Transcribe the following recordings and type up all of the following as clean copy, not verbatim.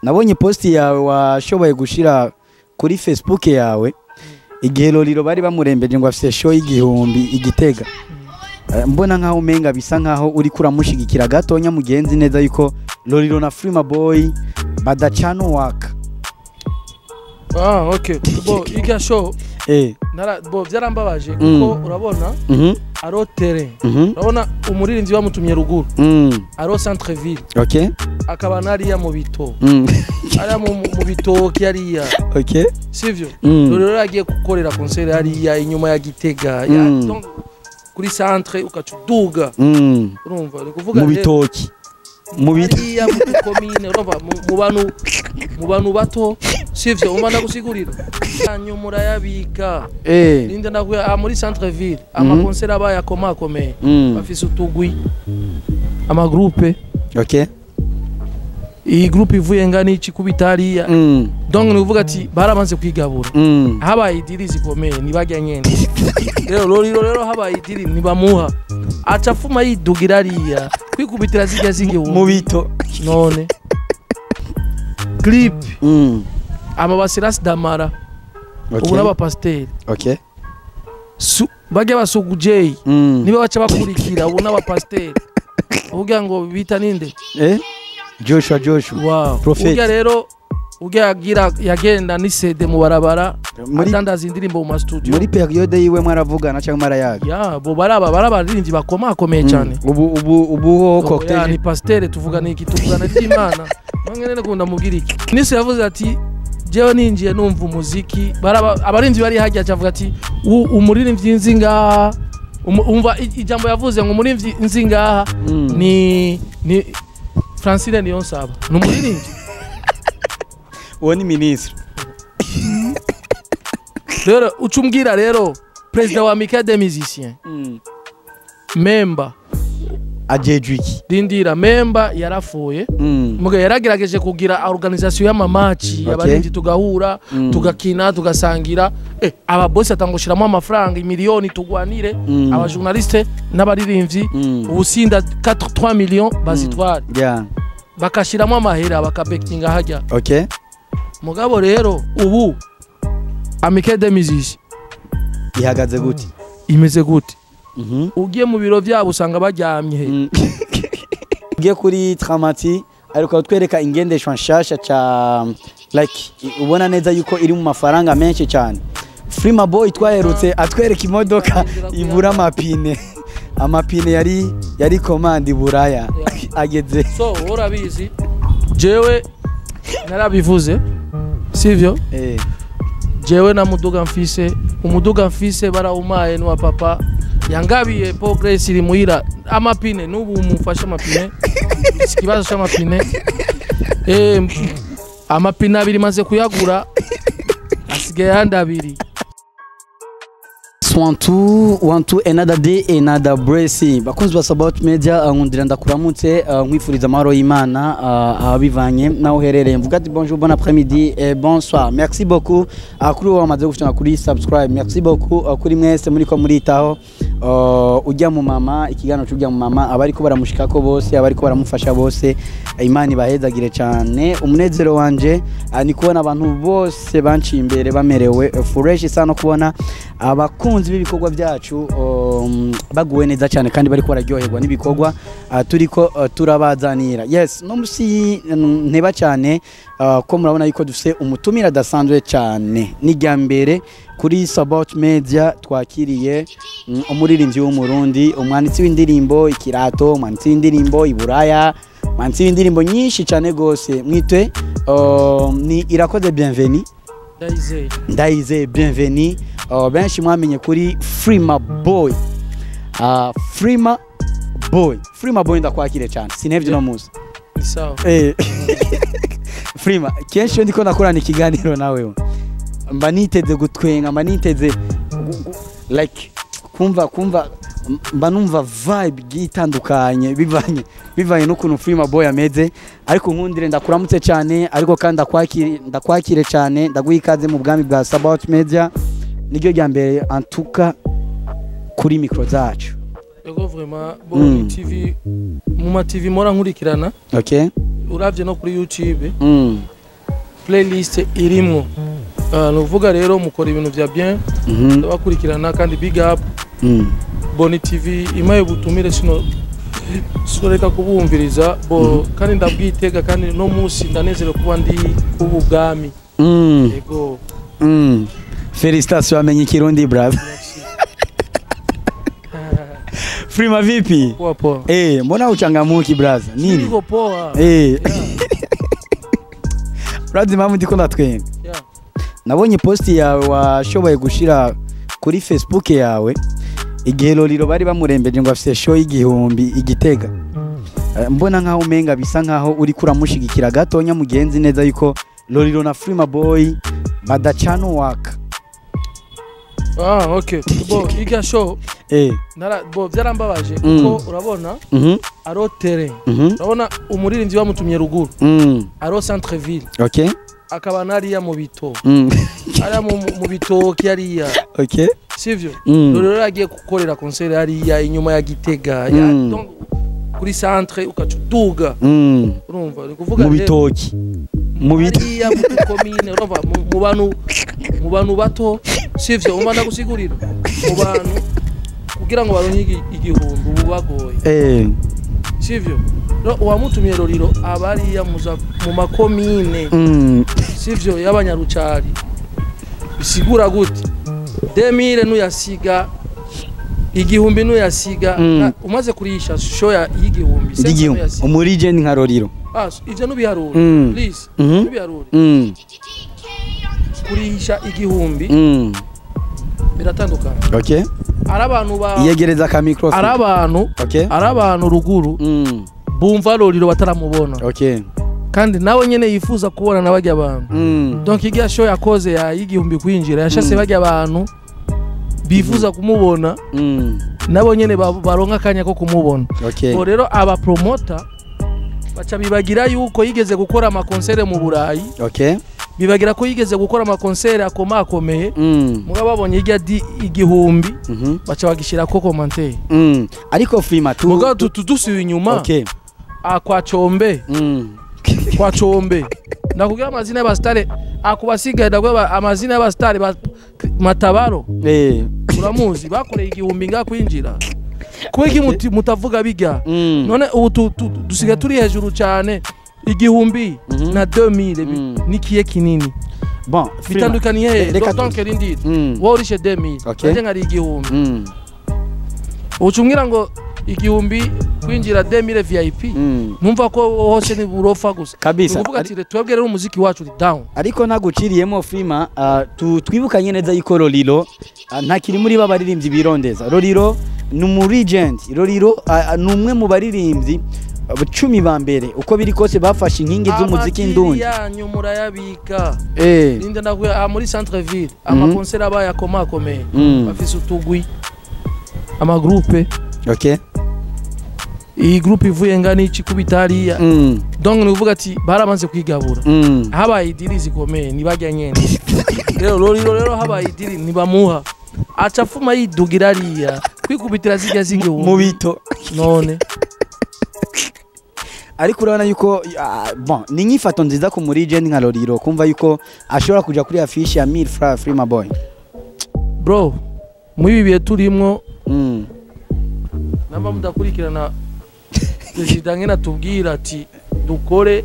nabonye post yawe washoboye gushira kuri Facebook yawe igihe Lolilo bari bamurembeje ngo afise show y'igihumbi igitega mbona nkaho umenga bisa nkaho uri kuramushigikira gatonya mugenzi neza yuko Lolilo na Frima Boy badacano waka. Okay. Bo iga show nara bo byarambabaje kuko urabona arotere urabona umuririnzi wamutumye ruguru aro centre ville okay akaba nariya mu bito ari mu bito kyariya okay sivyo Lolilo yagiye gukorera concert hariya inyuma ya Gitega donc kuri centre ukacuduga urumva ni kuvuga mu bitoki mu biriya mu commune urumva mu bantu bato sivyo umana gusigurira anyu murayabika ninde nakuya muri centre ville ama concert abaya komeye bafise utugwi ama groupe okay iyi groupe ivuye ngani iki kubitariya donc ni kuvuga ati barabanze kwigabura habaye idiri zikomeye nibajya nyene rero Lolilo habaye idiri nibamuha acafuma yidugira ariya kwikubitira zige mu bito none clip ama basiras damara ubu naba pasteur okay bajya basugujei niba baca bakurikira ubu naba pasteur uvuga ngo bita ninde Joshua wow prophet rero ugira yagenda ni CD mu barabara atandaza indirimbo mu studio muri periode yiwe mwaravugana cyangwa marayaga bo barabaririnzi bakomeye cyane ubu cocktail ni pasteur tuvugana iki tuvugana ry'Imana mwangene nakunda mubwira iki nise yavuze ati jewe ninjiye numva umuziki abarinzi bari hajya cavuga ati umuririmvyi nzinga umva ijambo yavuze ngo umuririmvyi nzinga ni Francine Niyonsaba numuririmvyi uwo ni ministre rero ucumbwira rero president wa Amicale des musiciens member ajejwiki dindira member yarafuye muga yaragerageje kugira organisation y'amamaci abarinzi tugahura tugakina tugasangira aba boss atangoshiramo amafaranga imiliyoni tugwanire aba journaliste n'abaririmvyi ubusinda 3 millions bazitwara bakashiramo amahera bakabekinga hajya okay mugabo rero ubu Amicale des musiciens ihagaze gute imeze gute ugiye mu biro byabo usanga bajyamye he ugiye kuri Tramati ariko twereka ingendeshwa nshasha cha like ubona neza yuko iri mu mafaranga menshi cyane Frima Boy twaherutse atwereka imodoka ibura amapine yari commande buraya ageze so urabizi jewe narabivuze sivyo jewe na umuduga mfise barawumaye n'wa papa yangabiye progress iri muhira amapine n'ubu umufasha amapine ikibazo cy'amapine amapine abiri maze kuyagura asigaye handi abiri one two another day another blessing bakunzi ba About Media nkundira ndakuramutse nkwifuriza amahoro y'Imana abivanye naho herereye mvuga ati bonjour bon après-midi et bonsoir merci beaucoup kuri wowe wamaze gufitana kuri subscribe merci beaucoup kuri mwese muri ko muritaho ujya mu mama ikiganiro cy'ujya mu mama abari ko baramushikako bose abari ko baramufasha bose Imana ibahezagire cyane umunezero wanje ni kubona abantu bose banciye imbere bamerewe fresh sana kubona abakunzi b'ibikorwa byacu baguwe neza cyane kandi bari ko bararyoherwa n'ibikorwa turiko turabazanira yes no musi nteba cyane ko murabona yuko dufise umutumira dasanzwe cyane n'igyambere kuri About Media twakiriye umuririmbyi w'umurundi umwanditsi w'indirimbo ikirato umwanditsi w'indirimbo iburaya umwanditsi w'indirimbo nyinshi cyane gose mwitwe ni Irakoze bienvenue Ndayizeye bienvenue benshi mwamenye kuri Frima Boy Frima Boy ndakwakire cyane sinevye no muzi sawa Frima kenshi ndiko nakorana ikiganiro nawe mba niteze gutwenga mba niteze like kumva mba numva vibe gitandukanye bivanye n'ukuntu Frima Boy ameze ariko nkundire ndakuramutse cyane ariko kandi ndakwakire cyane ndaguhikaze mu bwami bwa About Media niryo rya mbere antuka kuri micro zacu ego vraiment bon TV mu ma TV mora nkurikirana okay uravye no kuri YouTube playlist irimwo nuvuga rero mukora ibintu vya bien ndabakurikirana kandi big up Boni TV imaye butumire sinoreka kubumviriza bo kandi ndabwitega kandi no musi ndanezere kuba ndi kubugami yego Félicitations amenye ikirundi brother. Frima vipi? Poa poa. Mbona uchangamuki brother? Nini? Niko poa. Brother mama ndiko ndatwenga. Yeah. Nabonye post yawe washoboye gushira kuri Facebook yawe. Igihe Lolilo bari bamurembeje ngo afise show y'igihumbi igitega. Mbona nkaho umenga bisa nkaho uri kuramushigikira gatonya mugenzi neza yuko Lolilo na Frima boy badacano waka. Okay. Bo iga show. Bo vyarambabaje kuko urabona aro terrain. Urabona umuririmbyi bamutumye ruguru. Aro centre ville. Okay. Akaba nariya mu bito. Ari mu bito kyariya. Okay. Sivyo. Lolilo yagiye gukorera concert hariya inyuma ya Gitega. Donc kuri centre ukacuduga. Urumva ni kuvuga mu bitoki. Mu biriya mu komine urumva mu bantu bato sivyo umana gusigurira mu bantu kugira ngo baronye igihumbi ubagoye sivyo uwamutumye Lolilo abariya mu makomine sivyo y'abanyarucari bisigura gute 2000 nuyasiga igihumbi nuyasiga umaze kurisha show y'igihumbi umuri je nka Lolilo ivyo nubiharura please nubiharura kurisha igihumbi biratandukana. Okay. Arabantu yegereza ka microphone. Arabantu okay. Arabantu ruguru bumva Lolilo bataramubona. Okay. Kandi nawe nyene yifuza kubona nabajya abantu. Donc igihe show yakoze ya igihumbi kwinjira yashase bajya abantu bifuza kumubona nabo nyene baronka kanya ko kumubona. Okay. Rero aba promoter bacha bibagira yuko yigeze gukora ama concert mu Burayi. Okay. Bibagira ko yigeze gukora ama concert akomakomeye mugabo babonye igihumbi bacha bagishira ko commentaire ariko Frima tu mugabo tudusuye inyuma. Okay. Kwa Chombe kwa Chombe nakubwira amazina y'abastare akubasigaye ndagwa amazina y'abastare Matabaro uramuzi bakoreye igihumbi ngakwinjira kwegi mutavuga biga none ubu dusiga turi hejuru cyane igihumbi na 2000 nikiye kinini bon bitandukaniye donc rindi wo urishe 2000 aje ngari igihumbi ucumwira ngo igihumbi kwinjira 2000 VIP numva ko hose ni burofa gusa kabisa uvuga ati twebwe rero umuziki wacu uri down ariko naguciriyemo Frima twibukanye neza yuko Lolilo nta kiri muri babaririmbyi birondeza Lolilo numurigent Lolilo numwe mu baririmbyi 10 ba mbere uko biri kose bafashe inkingi z'umuziki Ndundi yanyu murayabika ninde ndakuya muri centre ville ama concert aba yakomakomeye bafise utugwi ama groupe. Okay. Iyi groupe ivuye ngani ikikubitariya donc nuvuga ati barabanze kwigabura habaye idiri zikomeye nibajya nyene rero Lolilo habaye idiri nibamuha acafuma yidugirariya kwikubitira zijya mu bito none ariko urabona yuko bon ni nyifato nziza ku muri je nka Lolilo kumva yuko ashobora kuja kuri affiche ya 1000 francs Frima boy bro muri bibiye turimo namba mudakurikirana president ngena tubwira ati dukore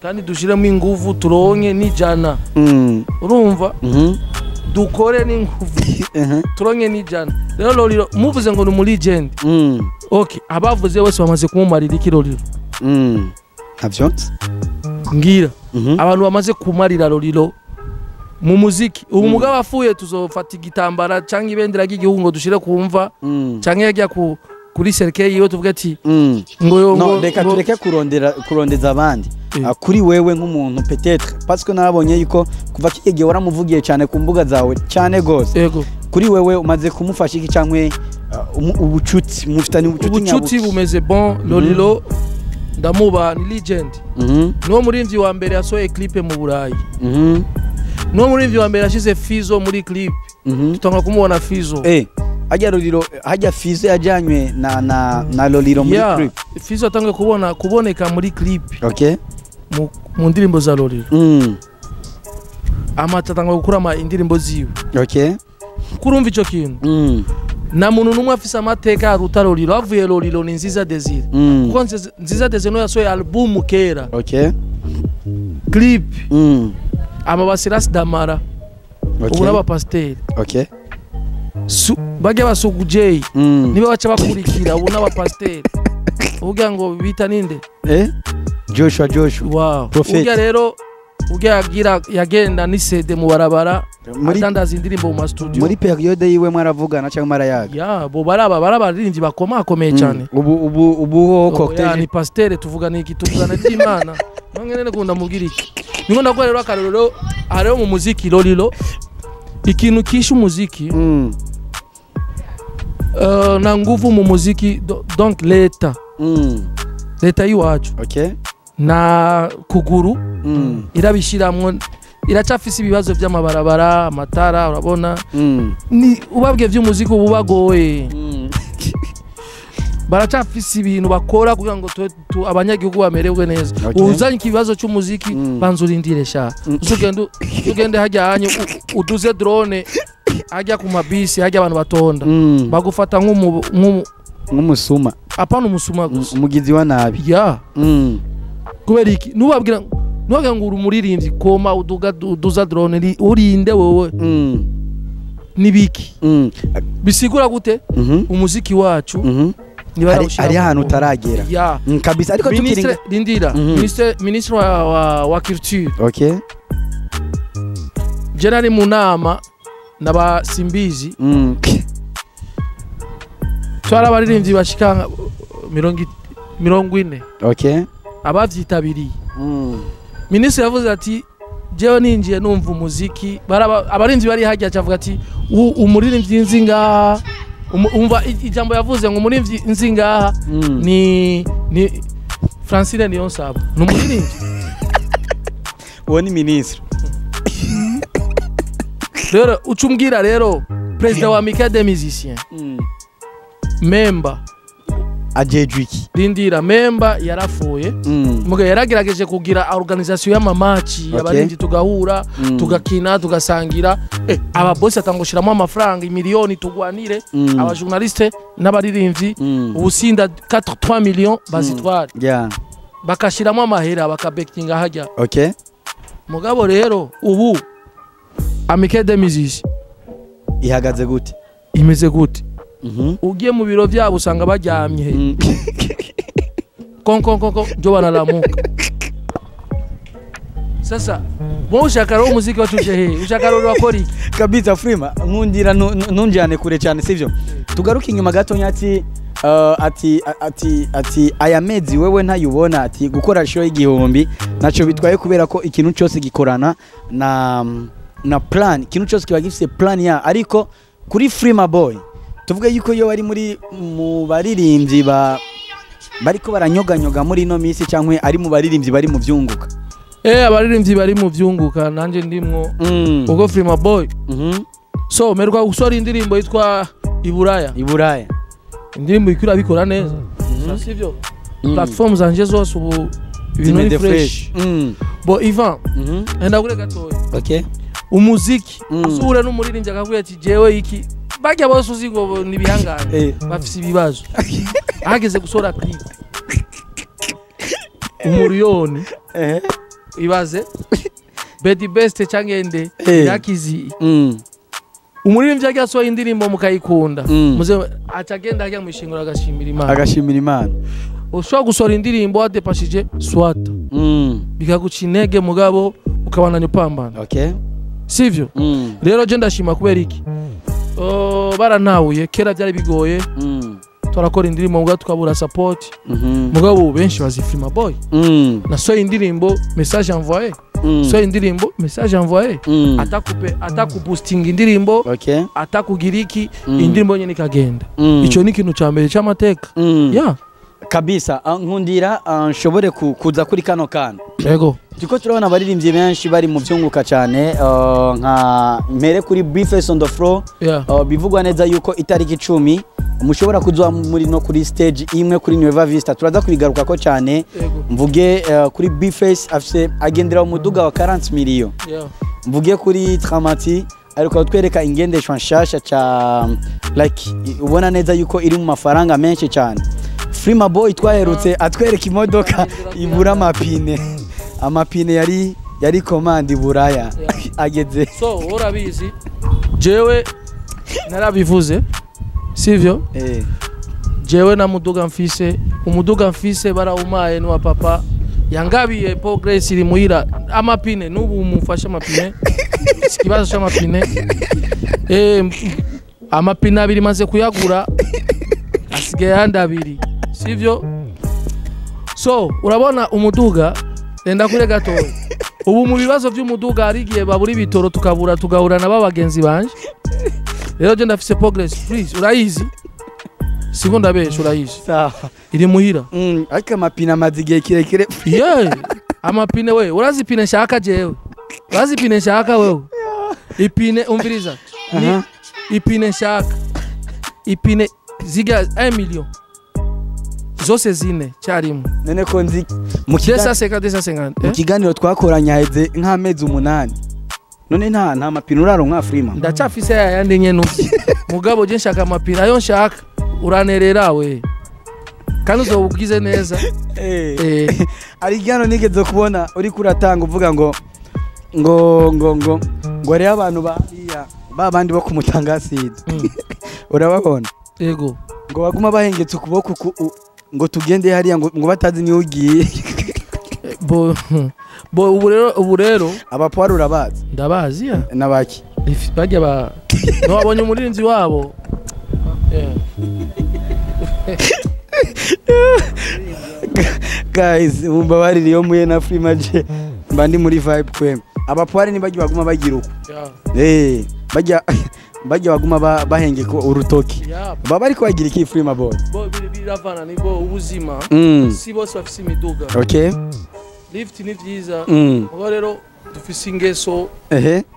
kandi dushiremo ingufu turonke nijana urumva dukore n'ingufu turonke nijana rero Lolilo muvuze ngo ni muri legend okay abavuze wese bamaze kumumarira iki Lolilo Havyo ngira abantu bamaze kumarira Lolilo mu muziki ubu mugabo afuye tuzofata igitambara cyangwa ibendera ry'igihugu ngo dushire kumva cyangwa yajya kuri serikali yo tuvuga ati ngo reka tureke kurondeza abandi kuri wewe nk'umuntu peut-être parce que narabonye yuko kuva kigege waramuvugiye cyane ku mbuga zawe cyane gose kuri wewe umaze kumufasha iki cyangwa ubucuti mufitani ubucuti bumeze bon Lolilo ndamuba ni legend no murimvyi wa mbere yasohoye clip mu Burayi no murimvyi wa mbere yashize Fizo muri clip tutanga kumubona Fizo hajya Lolilo hajya Fizo yajanywe na Lolilo muri clip. Fizo atangiye kuboneka muri clip. Okay. Mu ndirimbo za Lolilo. Amatanga gukurama indirimbo ziwe. Okay. Kurumva ico kintu. Na muntu numwe afise amateka aruta Lolilo, avuye Lolilo ni Nziza Desire. Kuko Nziza Desire no yasohoye album kera. Okay. Clip. Irasutamye. Ubu n'aba pasteur. Okay. Bajya basugujeye niba baca bakurikira ubu n'aba pasteur. Uvuga ngo bita ninde? Joshua. Wow. Uvuga rero yagenda ni CD mu barabara atandaza indirimbo mu studio. Muri periode yiwe mwaravugana cyangwa marayaga? Bo barabaririmvyi bakomeye cyane. Ubu cocktail ni pasteur tuvugana iki tuvugana n'Imana. Nongene nekunda mubwira iki. Niko ndakora rero akarorero hariho mu muziki Lolilo ikintu kisha umuziki na nguvu mu muziki donc leta yiwacu. Okay. Na kuguru irabishiramwo iracafise ibibazo by'amabarabara amatara urabona ni ubabwe by'umuziki ubu bagoye baracafise ibintu bakora kugira ngo abanyagihugu bamererwe neza. Uzanye ikibazo cy'umuziki banzurindire sha ugende hajyanye uduze drone hajya ku mabisi hajya abantu batonda bagufata nk'umusuma apana umusuma gusa umugizi wa nabi kubera iki nubabwira ngo urumuririmbyi koma uduza drone urinde wowe nibiki bisigura gute umuziki wacu ari ahantu utaragera kabisa ariko tukiringa Lindira ministre wa culture. Okay. General mu nama naba Simbizi twara abaririmbyi bashika 40. Okay. Abavyitabiriye ministre yavuze ati jewe ninjiye numva umuziki abarinzi bari hajya cavuga ati umuririmbyi nzinga umva ijambo yavuze ngo umuririmbyi nzinga ni Francine Niyonsaba n'umuririmbyi uwo ni ministre rero ucumbwira rero president wa Amicale des musiciens member ajejwiki Lindira member yarafuye muga yaragerageje kugira organisation y'amamaci abarinzi tugahura tugakina tugasangira aba boss atangoshiramo amafaranga imiliyoni tugwanire aba journaliste n'abaririmbyi ubusinda 3 millions bazitwara bakashiramo amahera bakabectinga hajya. Okay. Mugabo rero ubu Amicale des musiciens ihagaze gute imeze gute ugiye mu biro byabo usanga bajyamye konko jo banalamuka. Sasa bo ushaka ro muziki watuje he ushaka ro wakori kabisa Frima nkundira nunjane kure cyane sivyo tugaruka inyuma gato nyati ati aya mezi wewe ntayubona ati gukora show y'igihumbi naco bitwaye kubera ko ikintu cyose gikorana na plan ikintu cyose kiba gifite plan ya ariko kuri Frima boy tuvuga yuko yo bari mu baririmbyi bariko baranyoganyoga muri no misi cyangwa ari mu baririmbyi bari mu vyunguka. Abaririmbyi bari mu vyunguka nanje ndimwo ugo Frima boy. So merwa gusora indirimbo yitwa Iburaya indirimbo ikura bikora neza sivyo platform zanje zose ubu ibintu ni fresh bo Ivan enda kure gatoya. Okay. Umuziki usure n'umuririmbyi akavuye ati jewe iki bajya bose uzingo nibihangane bafise ibibazo ahageze gusora clip umuriyoni ibaze Bedi Best cyangende yakizi umuririmbyi yagiye indirimbo mukayikunda muze acagenda hajya mwishingura agashimira Imana ushobora gusora indirimbo adepashije swata bikaguca intege mugabo ukabandanya upambana. Okay. Sivyo rero je ndashima kubera iki baranawuye kera byari bigoye turakora indirimbo ngo tukabura support mugabo benshi bazifima boy nasoye indirimbo message envoyé soye indirimbo message envoyé atakuboosting indirimbo atakugiriki indirimbo nyene kagenda ico ni kintu cyambere cy'amateka kabisa nkundira nshobore kuza kuri kano kana yego Tuko turabona abaririmbyi benshi bari mu byunguka cyane nka mpere kuri Briefest on the floor bivugwa neza yuko itariki 10 mushobora kuzwa muri no kuri stage imwe kuri Nueva Vista turaza kubigaruka ko cyane mvuge kuri Briefest afise agendera umuduga wa 40 million mvuge kuri Tramati ariko twereka ingendeshwa nshasha cha like ubona neza yuko iri mu mafaranga menshi cyane Frima Boy twaherutse atwereka imodoka ibura amapine yari command buraya ageze so urabizi jewe narabivuze sivyo jewe na umuduga mfise barawumaye no papa yangabiye progress iri muhira amapine nubu umufasha amapine ikibazo cy'amapine amapine abiri maze kuyagura asigaye andabiri sivyo so urabona umuduga enda kure gato ubu mu bibazo by'umuduga arigiye baburi bitoro tugahura na babagenzi banje rero je ndafise progress please urayizi siko ndabesha urayizi sawa iri muhira ariko amapine amazigiye kirekire amapine we urazi pine nshaka jewe urazi pine nshaka wewe ipine umviriza ni ipine nshaka ipine ziga 1 million zose zine cyarimo none ko nzi mu kiganiro twakoranya heze nk'amezi 8 none nta mapine uraronka Frima ndacafise yandi nyene mugabo je nshaka amapine ayo nshaka uranerera we kandi uzobubwize neza ari gano nigeze kubona uri kuratanga uvuga ngo rero abantu bahiya babandi bo kumutangasiza urababona yego ngo baguma bahengetse ukuboko ngo tugende hariya ngo batazi ni ugiye ubu rero abapwari urabazi ndabazi ya nabaki bajya no wabonye umurinzi wabo guys mumbabarire yo muye na Frima je mbandi muri vibe kweme abapwari ni bajya baguma bagira uko bajya baguma bahenge ko urutoki baba ariko bagira iki Frima Boy biravana nibo ubuzima si bose bafise imiduga okay lift ni vyiza ngo rero dufise ingeso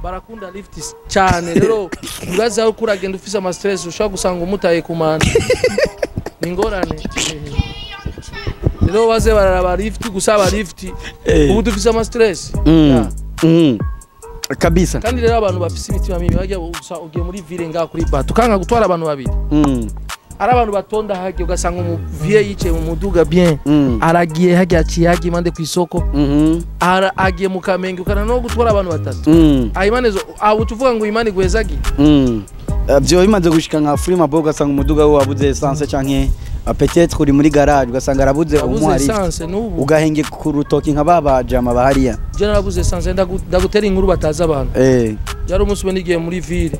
barakunda lift cyane rero uraza aho kuragenda ufise ama stress ushaka gusanga umutaye kumana ningorane rero baze baraba lift gusaba lift ubu dufise ama stress kabisa kandi rero abantu bafise imitima mibi bajya ugiye muri ville nga kuri bato kanga gutwara abantu babiri ara abantu batonda hage ugasanga umuvie yicaye mu muduga bien aragiye hage aciye mande ku isoko ara agiye mu Kamenge ukana no gutwara abantu batatu ayimanezo abo tuvuga ngo imani gwezagi byo bimaze gushika nka Frima Boy ugasanga umuduga we wabuze essence canke peut-être uri muri garage ugasanga arabuze umwari ugahenge ku rutoki nka babajama bahariya je narabuze essence ndagutera inkuru bataza abantu yari umunsi we nigiye muri ville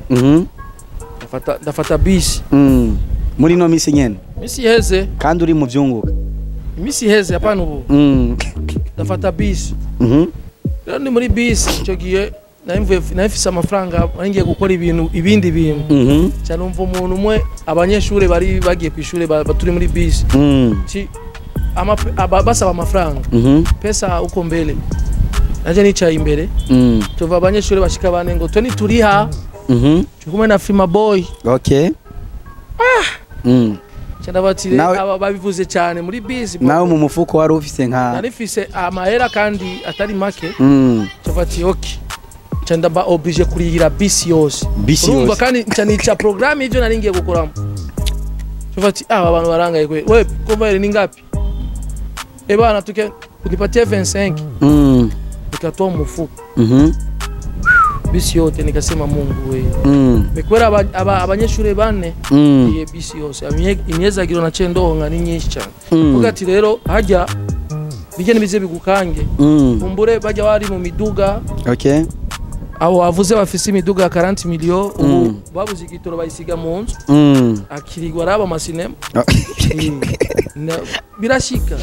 ndafata bisi muri no misi nyene misi heze kandi uri mu byunguka misi heze apana ubu ndafata bisi rero ni muri bisi cyo giye nafise amafaranga ngiye gukora ibindi bintu cyane umva umuntu umwe abanyeshure bari bagiye kwishuri baturi muri bisi basaba amafaranga pesa uko mbele naje nicaye imbere tuva abanyeshure bashika bane ngo toni turiha tukumwe na Frima Boy okay cyane batire aba babivuze cyane muri bisi nawe mu mufuko wari ufise nka narifise amahera kandi atari make tufati okay cyanda ba oblige kurihira bisi yose urumva kandi cyanica programme ivyo nari ngiye gukoramo tufati aba abantu barangaye kwe we komvere ni ngapi bana tuke unipatie 25 nikatoa mufuko bisi yote nikasema Mungu we mekwera abanyeshure bane iye bisi yose imyeza giro na cendonga ni nyinshi cyane ugati rero hajya bigene bize bigukange kumbure bajya wari mu miduga okay abo avuze bafise imiduga 40 million ubu babuze igitoro bayisiga mu nzu akirigwa raba masinema birashika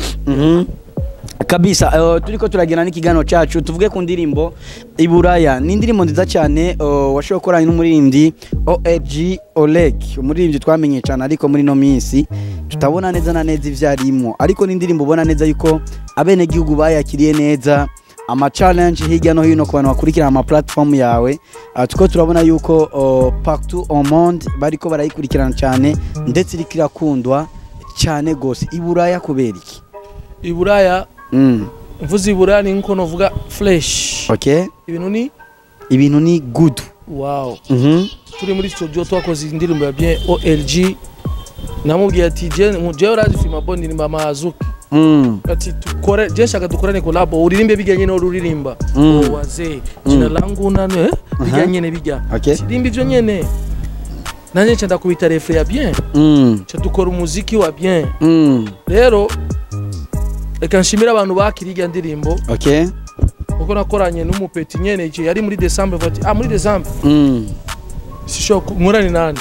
kabisa turiko turagena n'ikigano cyacu tuvuge ku ndirimbo Iburaya ni indirimbo nziza cyane washoboye gukorana n'umuririmbyi OG Oleg umuririmbyi twamenye cyane ariko muri no minsi tutabona neza na neza ivyarimo ariko n'indirimbo ubona neza yuko abene gihugu bayakiriye neza ama challenge hirya no hino ku bantu bakurikirana ama platform yawe tuko turabona yuko partout au monde bariko barayikurikirana cyane ndetse iriko irakundwa cyane gose iburaya kubera iki iburaya mvuze iburaya ni nko novuga fresh okay ibintu ni good wow turi muri studio twakoze indirimbo ya bien OLG namubwiye ati je urazi filma bondi ni mama azuki ati tukore je shaka dukorane collab uririmbe bijyanye no ruririmba waze jina langu nane bijyanye ne bijya sirimba ivyo nyene nanye cyenda kubita refre ya bien cyo dukora umuziki wa bien rero reka nshimira abantu bakiriye ndirimbo okay uko nakoranye n'umupeti nyene ico yari muri December vati muri December sisho murani nande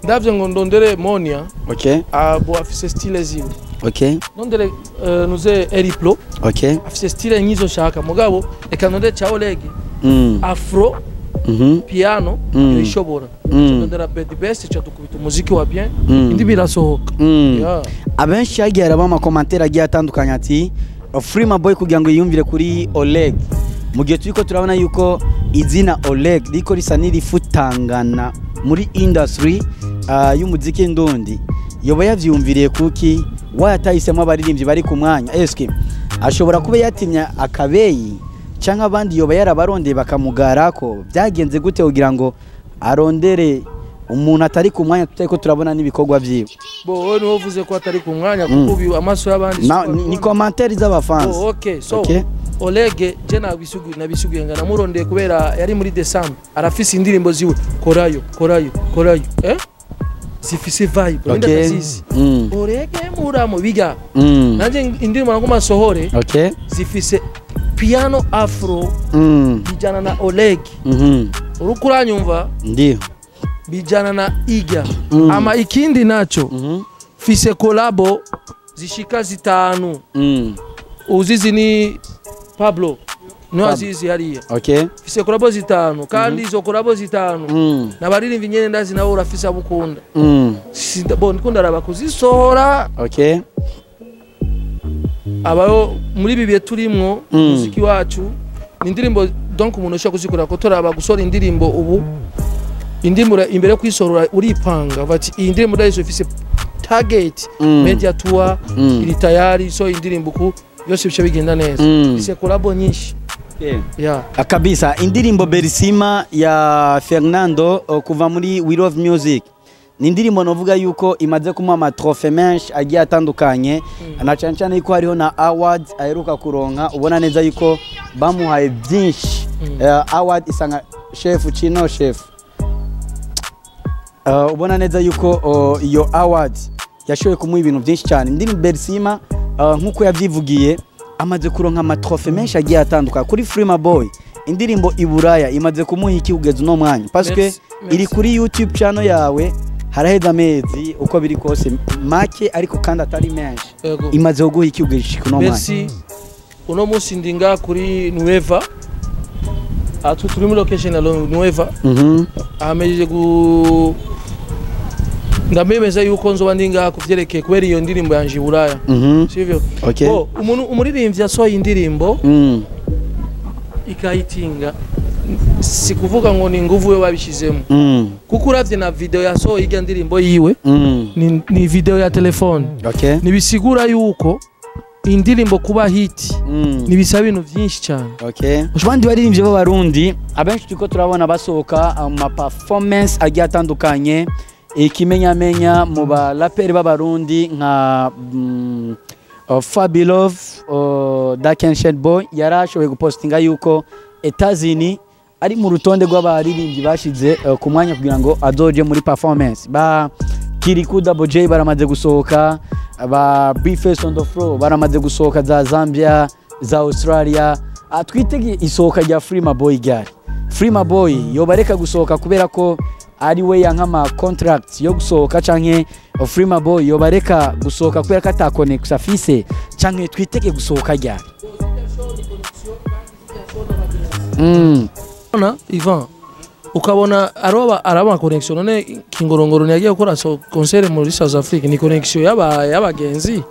ndavye ngo ndondere Monia okay bo afise style ziwe okay ndondere nuze Eriplo okay afise style nyizo shaka mugabo reka ndondere cha Olege afro piano ishobora ndondera the best cyo dukubita umuziki wa bien indi birasohoka abenshi yagiye araba ama commentaire agiye atandukanye ati Free my boy kugira ngo yiyumvire kuri Oleg mu gihe turiko turabona yuko izina Oleg riko risa nirifutangana muri industry y'umuziki ndundi yoba yavyumviriye kuki wayatahisemo abaririmbyi bari ku mwanya eske ashobora kuba yatimya akabeyi cyangwa abandi yoba yarabarondeye bakamugarako byagenze gute kugira ngo arondere umuntu atari ku mwanya tuteko turabona nibikorwa byiwe bo no uvuze ko atari ku mwanya kuko amaso y'abandi ni commentaire z'abafans okay so Olege je nabisuguye ngana murondeye kubera yari muri December arafise indirimbo ziwe korayo zifise vibe ndazizi Olege muramo biga nanje indirimbo ngoma sohore zifise piano afro bijana na Olege urukuranyumva ndio bijana na iga ama ikindi nacho fise kolabo zishika zitanu uzizi ni Pablo no azizi hariya okay fise kolabo zitanu kandi izo kolabo zitanu nabaririmbi nyene ndazi nawe urafise abukunda bon kunda raba kuzisohora okay abayo muri bibiye turimwo muziki wacu ni indirimbo donc umuntu ushaka kuzikora ko toraba gusora indirimbo ubu indimura imbere kwisorora uripanga bati iyi ndirimbo ndayizo ifise target media tour iri tayari so indirimbo ku byose bice bigenda neza ise collabo nyinshi kabisa indirimbo Berisima ya Fernando kuva muri We Love Music ni indirimbo novuga yuko imaze kumuha ama trophy menshi agiye atandukanye na cyane yuko hariho na awards aheruka kuronka ubona neza yuko bamuhaye byinshi award isanga chef ubona neza yuko iyo award yashoye kumuha ibintu byinshi cyane indirimbo Berisima nkuko yavyivugiye amaze kuronka ama trophy menshi agiye atanduka kuri Free my boy indirimbo iburaya imaze kumuha iki kugeza no mwanya parce que iri kuri YouTube channel yawe haraheza amezi uko biri kose make ariko kandi atari menshi imaze kuguha iki kugeza no mwanya merci uno musi ndinga kuri Nueva turi muri location ya Nueva ameje ndamemeza yuko nzoba ndinga kuvyerekeye kubera iyo ndirimbo yanje iburaya sivyo umuntu umuririmbyi yasohoye indirimbo ikayitinga sikuvuga ngo ni nguvu we babishizemo kuko uravye na video yasohoye irya ndirimbo yiwe ni video ya telefone nibisigura yuko indirimbo kuba hit nibisaba ibintu byinshi cyane ushobandi baririmbye b'abarundi abenshi tuko turabona basohoka ama performance agiye atandukanye ikimenyamenya mu ba rapper b'abarundi nka Fabilov Dakenshed Boy yarashoboye gupostinga yuko Etazini ari mu rutonde rw'abaririmbyi bashize ku mwanya kugira ngo azoje muri performance ba Kiriku Double J baramaze gusohoka ba Bface on the floor baramaze gusohoka za Zambia za Australia atwitege isohoka rya Free my boy gari Free my boy yobareka gusohoka kubera ko ari we yankama contract yo gusohoka canke Free my boy yobareka gusohoka kubera ko atakoneksa afise canke twitege gusohoka ryari Ona Ivan ukabona araba connection none Kingorongoro yagiye gukora concert muri South Africa ni connection y'abagenzi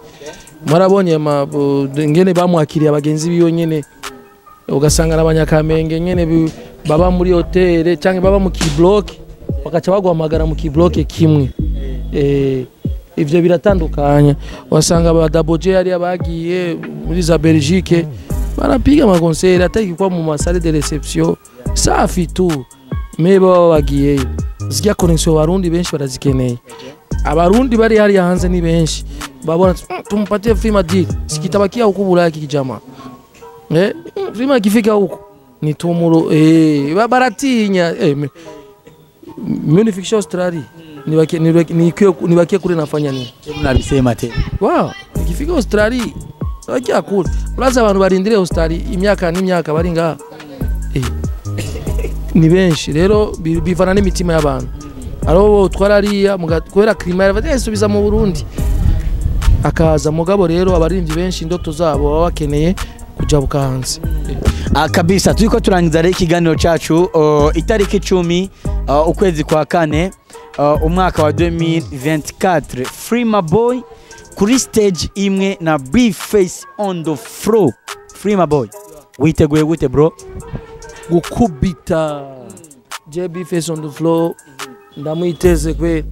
marabonye ngene bamwakiriye abagenzi biyo nyene ugasanga n'abanyakamenge nyene baba muri hotel cyangwa baba mu kiblock bakaca bagwamagara mu kiblock kimwe ivyo biratandukanye wasanga abadaboje yari abagiye muri za Belgique barapiga ama concert ataki kwa mu masale de reception safi tu meba bagiye zikya connection barundi benshi barazikeneye abarundi bari hari hanze ni benshi babona tumpatie frima deal sikitabakia huko Bulaya kijama frima kifika huko ni tumuro baratinya mimi fiction Australia nibakie kule nafanya nini mnabisema tena wow nikifika Australia wakia kule plus abantu barindire Australia imyaka bari nga ni benshi rero bivana n'imitima y'abantu aro twarariya mugakwera climat batasubiza mu Burundi akaza mugabo rero abarimvyi benshi indoto zabo baba bakeneye kuja bukanze kabisa turiko turangiza rero ikiganiro cacu itariki 10 ukwezi kwa kane umwaka wa 2024 Frima Boy kuri stage imwe na B-Face on the floor. Frima Boy witeguye gute bro gukubita B-Face on the floor ndamwiteze kwe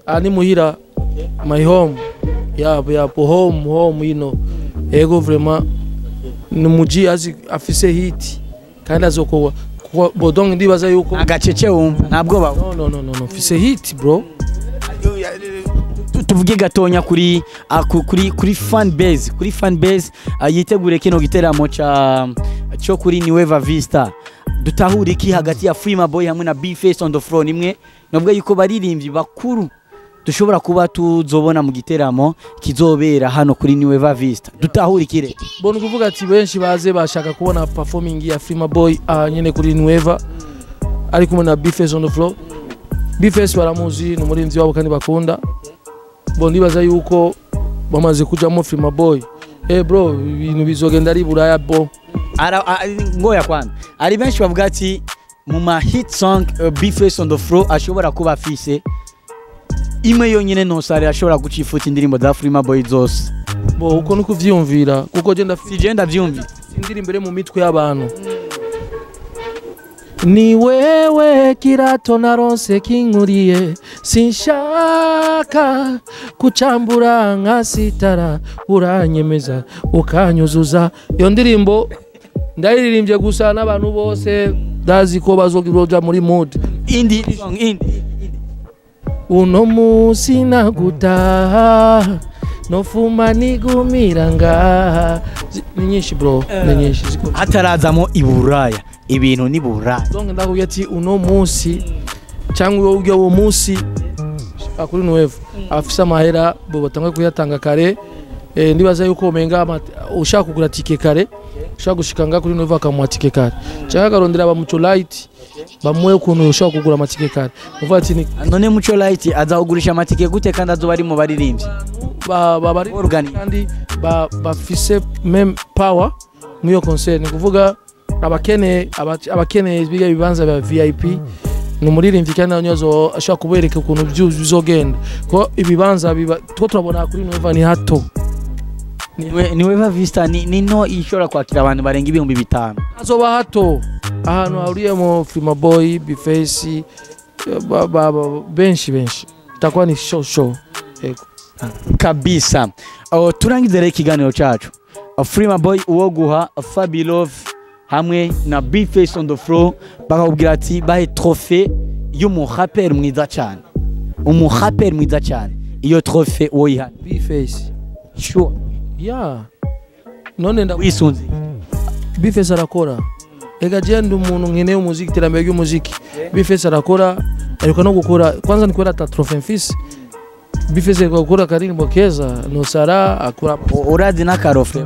ani muhira my home home ego vraiment numuji azi afise hit kandi azokwa bodong ndibaza yuko agacece wumva ntabwo ba no afise hit bro tuvuge gatonya kuri fan base yitegure kino giteramo cyo kuri Nueva Vista dutahura iki hagati ya Frima Boy hamwe na B-Face on the floor nimwe nubwo yuko baririmbyi bakuru dushobora kuba tuzobona mu giteramo kizobera hano kuri Nueva Vista dutahura ikire bona kuvuga ati benshi baze bashaka kubona performing ya Frima Boy nyene kuri Nueva ari kumwe na B-Face on the floor B-Face baramuzi n'umurinzi wabo kandi bakunda bona ndibaza yuko bamaze kujamo Frima Boy bro ibintu bizogenda ari Bulaya bo ngoya kwana ari benshi bavuga ati mu ma hit song B-Face on the floor ashobora kuba afise imwe yonyine no sare ashobora gucifuta indirimbo za Frima Boy zose bo uko nuko vyumvira kuko genda vyumvira indirimbo ire mu mitwe y'abantu ni wewe kirato naronse kinkuriye sinshaka kucambura nkasitara uranyemeza ukanyuzuza iyo ndirimbo ndayiririmbye gusa n'abantu bose dazi ko bazogiroja muri mood indi song uno musi nagutaha nofuma nigumiranga ni nyinshi bro ni nyinshi hatarazamo iburaya ibintu ni buraya donc ndakubye ati uno musi cyangwa uwo musi akuri Nueva afisa amahera bo batanga kuyatanga kare ndibaza yuko menga ushaka kugura tike kare ushaka gushikanga kuri Nueva akamwa tike kare cyangwa garondera ba muco light bamwe ukuntu ushaka kugura amatike kare uvuga ati none muco light azagurisha amatike gute kandi azo bari mu baririmbyi bari kandi bafise même power mwiyo concert ni kuvuga abakene biga bibanza ba VIP numuririmbyi kandi nyozo ashaka kubereka ukuntu bizogenda ko ibibanza two turabona kuri Nueva ni hato Nueva Vista ni no ishora kwakira abantu barenga 5,000 azoba hato ahantu hariyemo Frima Boy B-Face benshi takwa ni show kabisa turangize rero ikiganiro cyacu Frima Boy uwo guha Fabilove hamwe na B-Face on the floor bakubwira ati bahe trophée y'umuhapper mwiza cyane umuhapper mwiza cyane iyo trophée uwo yiha B-Face sure none wisunze B-Face arakora ega jenda umuntu nkeneye umuziki terambere y'umuziki B-Face arakora ariko no gukora kwanza nikwera ta trophée mfise B-Face gukora karimbo keza no sara akora uradi na karofe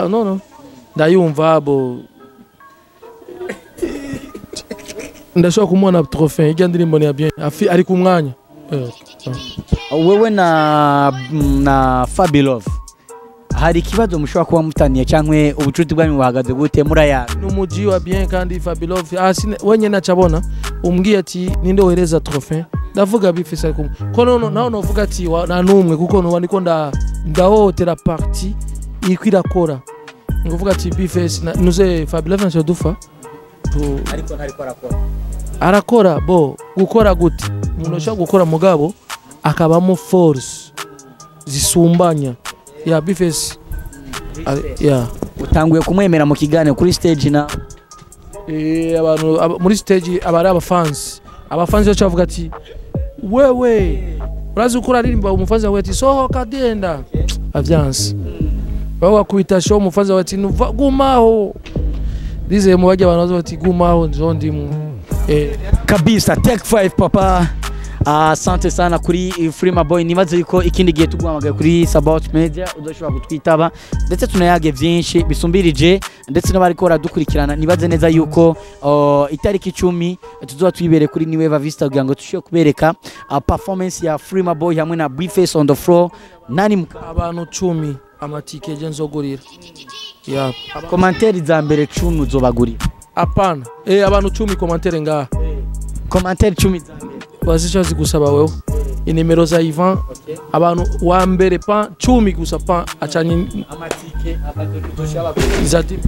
no ndayumva bo ndashaka kumona trophée ijya ndirimbo ni bien ari ku mwanya wewe na Fabilove hari ikibazo mushobora kuba mutaniye cyangwa ubucuti bwanyu buhagaze gute murayana n'umuji wa bien kandi Fabilove wenye nacabona umbwiye ati ninde wohereza trophée ndavuga bifisa kumwe ko naho novuga ati na numwe kuko no ndiko ndahotera party ikwirakora nguvuga ati bifes nuze Fabilove nshya dufa ariko arakora bo gukora gute umuntu ushaka gukora mugabo akabamo force zisumbanya ya bifes ya utanguye kumwemera mu kiganiro kuri stage na abantu muri stage abari abafans yo cavuga ati wewe urazi ukora ririmba umufanzi wawe ati sohoka denda avyanse bawa kuita show umufanzi wawe ati gumaho dize mu bajya abantu bati gumaho nzondimu kabisa take 5 papa asante sana kuri Freema Boy nibaze yuko ikindi gihe tuguhamagaye kuri About Media udoshobora gutwitaba ndetse tunayage byinshi bisumbirije ndetse n'abari ko radukurikirana nibaze neza yuko itariki 10 tuzoba twibere kuri Niweva Vista kugira ngo tushye kubereka performance ya Freema Boy hamwe na Bface on the floor nani abantu 10 amatike je nzogurira ya commentaire za mbere 10 uzobagurira apana abantu 10 commentaire ngaha commentaire 10 bazishazi gusaba wewe inimero za Ivan abantu wa mbere pa 10 gusa pa acanye amatike izati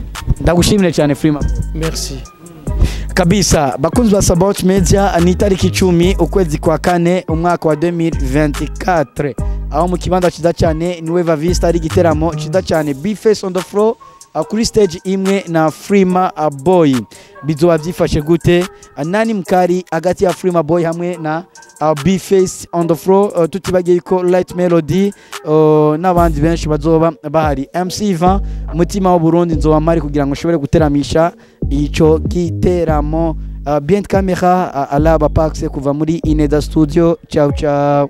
ndagushimire cyane Freema merci kabisa bakunzi ba About Media ni tariki 10 ukwezi kwa kane umwaka wa 2024 aho mu kibanza kiza cyane Niweva Vista ari giteramo kiza cyane Bface on the floor kuri stage imwe na Freema Boy bizoba byifashe gute nani mkari hagati ya Freema Boy hamwe na Bface on the floor tutibagiye ko Light Melody n'abandi benshi bazoba bahari MC Ivan mutima wa Burundi nzoba mari kugira ngo shobore guteramisha ico giteramo bien camera alaba Pax kuva muri Ineda Studio ciao ciao